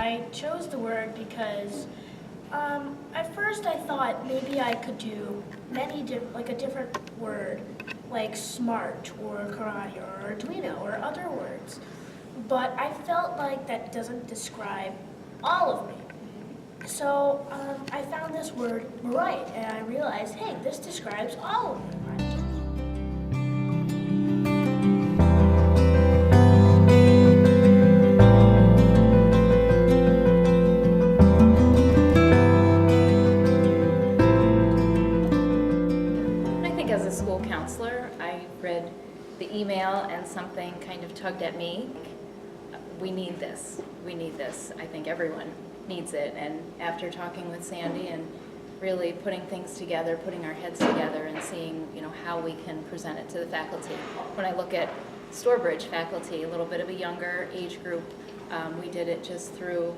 I chose the word because at first I thought maybe I could do like a different word, like smart or karate or Arduino or other words. But I felt like that doesn't describe all of me. So I found this word bright, and I realized, hey, this describes all of me. I think as a school counselor, I read the email and something kind of tugged at me. We need this. We need this. I think everyone needs it. And after talking with Sandy and really putting things together, putting our heads together and seeing, how we can present it to the faculty. When I look at Stourbridge faculty, a little bit of a younger age group, we did it just through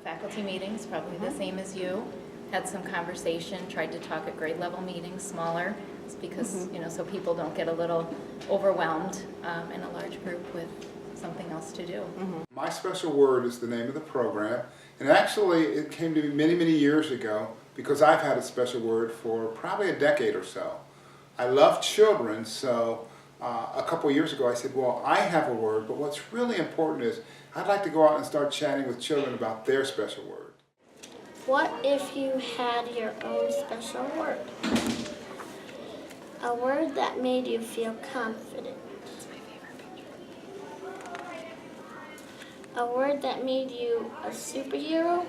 faculty meetings, probably the same as you. Had some conversation, tried to talk at grade level meetings, smaller, because, so people don't get a little overwhelmed in a large group with something else to do. My Special Word is the name of the program, and actually it came to me many, many years ago because I've had a special word for probably a decade or so. I love children, so a couple years ago I said, well, I have a word, but what's really important is I'd like to go out and start chatting with children about their special word. What if you had your own special word? A word that made you feel confident. That's my favorite picture. A word that made you a superhero.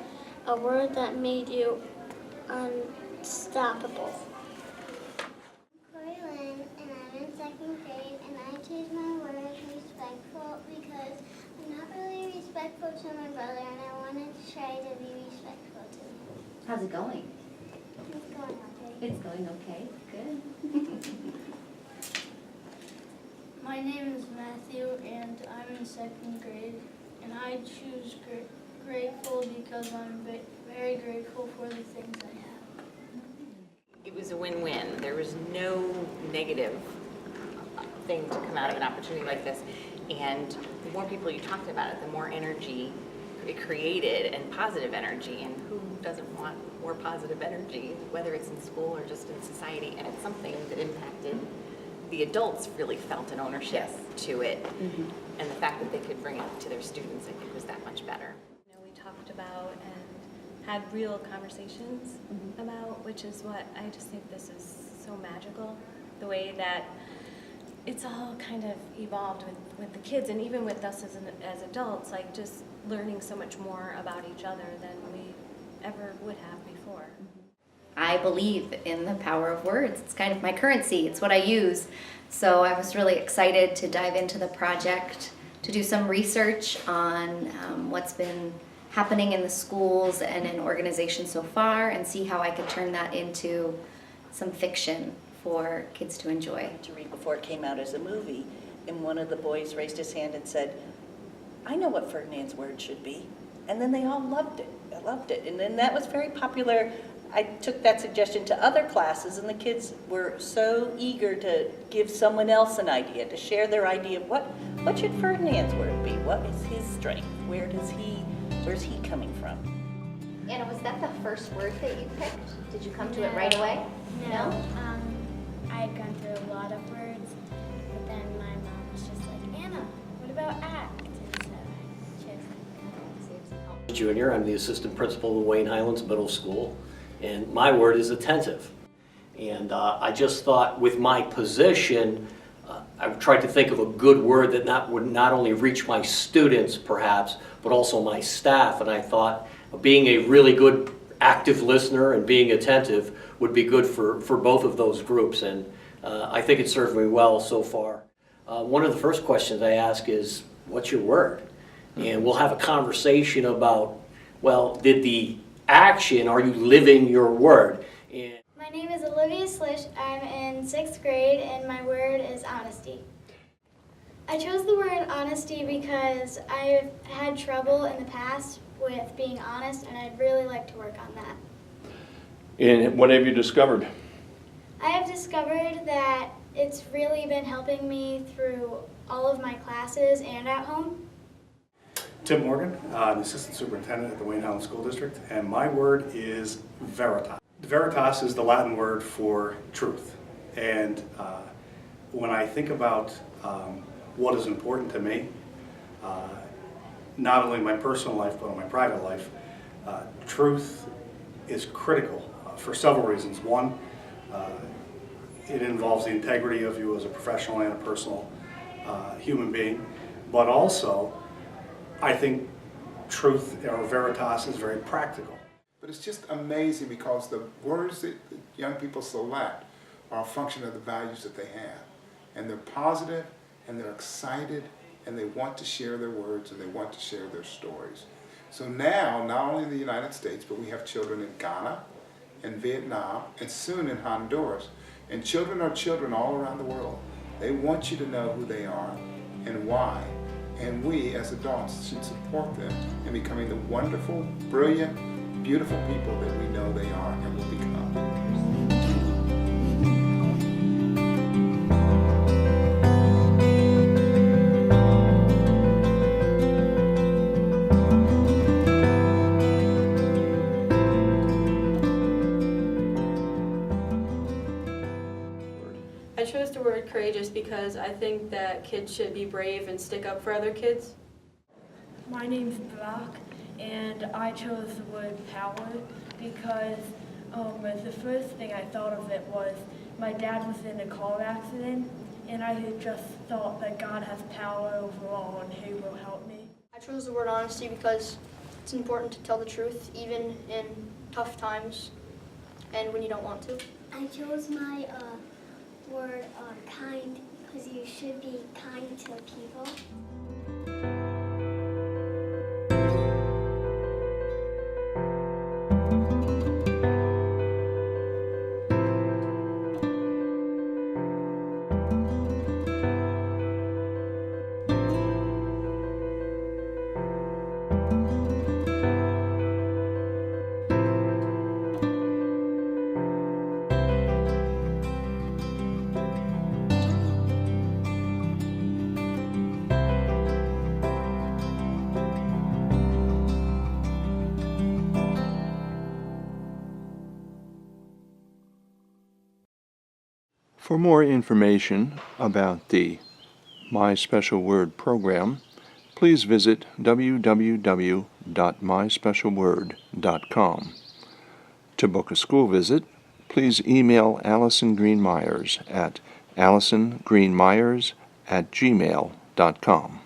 A word that made you unstoppable. Corey Lynn, and I'm in second grade, and I choose my word respectful because I'm not really respectful to my brother, and I wanted to try to be respectful to him. How's it going? It's going okay. It's going okay. Good. My name is Matthew, and I'm in second grade, and I choose grateful because I'm very grateful for the things I have. It was a win-win. There was no negative thing to come out of an opportunity like this. And the more people you talked about it, the more energy it created, and positive energy. And who doesn't want more positive energy, whether it's in school or just in society? And it's something that impacted the adults, really felt an ownership to it. And the fact that they could bring it to their students, I think, was that much better. We talked about and had real conversations about, which is what I just think this is so magical, the way that it's all kind of evolved with the kids and even with us as adults, like just learning so much more about each other than we ever would have before. I believe in the power of words. It's kind of my currency. It's what I use. So I was really excited to dive into the project, to do some research on what's been happening in the schools and in organizations so far, and see how I could turn that into some fiction for kids to enjoy. To read before it came out as a movie, and one of the boys raised his hand and said, I know what Ferdinand's word should be. And then they all loved it. I loved it. And then that was very popular. I took that suggestion to other classes, and the kids were so eager to give someone else an idea, to share their idea of what should Ferdinand's word be? What is his strength? Where's he coming from? Anna, was that the first word that you picked? Did you come to it right away? No. I had gone through a lot of words, but then my mom was just like, Anna, what about act? And so I chose Junior, I'm the assistant principal of Wayne Highlands Middle School, and my word is attentive. And I just thought with my position, I've tried to think of a good word that would not only reach my students perhaps, but also my staff. And I thought being a really good active listener and being attentive would be good for both of those groups. And I think it served me well so far. One of the first questions I ask is, what's your word? And we'll have a conversation about, well, did the action, are you living your word? And My name is Olivia Slish. I'm in 6th grade, and my word is honesty. I chose the word honesty because I've had trouble in the past with being honest, and I'd really like to work on that. And what have you discovered? I have discovered that it's really been helping me through all of my classes and at home. Tim Morgan, I'm the Assistant Superintendent at the Wayne Highlands School District, and my word is veritas. Veritas is the Latin word for truth. And when I think about what is important to me, not only in my personal life but in my private life, truth is critical for several reasons. One, it involves the integrity of you as a professional and a personal human being, but also I think truth or veritas is very practical. But it's just amazing because the words that young people select are a function of the values that they have. And they're positive, and they're excited, and they want to share their words, and they want to share their stories. So now, not only in the United States, but we have children in Ghana, in Vietnam, and soon in Honduras. And children are children all around the world. They want you to know who they are and why. And we, as adults, should support them in becoming the wonderful, brilliant, beautiful people that we know they are and will become. I chose the word courageous because I think that kids should be brave and stick up for other kids. My name's Brock, and I chose the word power because the first thing I thought of it was my dad was in a car accident, and I had just thought that God has power over all and He will help me. I chose the word honesty because it's important to tell the truth even in tough times and when you don't want to. I chose my word kind because you should be kind to people. For more information about the My Special Word program, please visit www.myspecialword.com. To book a school visit, please email Allison Green Myers at allisongreenmyers@gmail.com.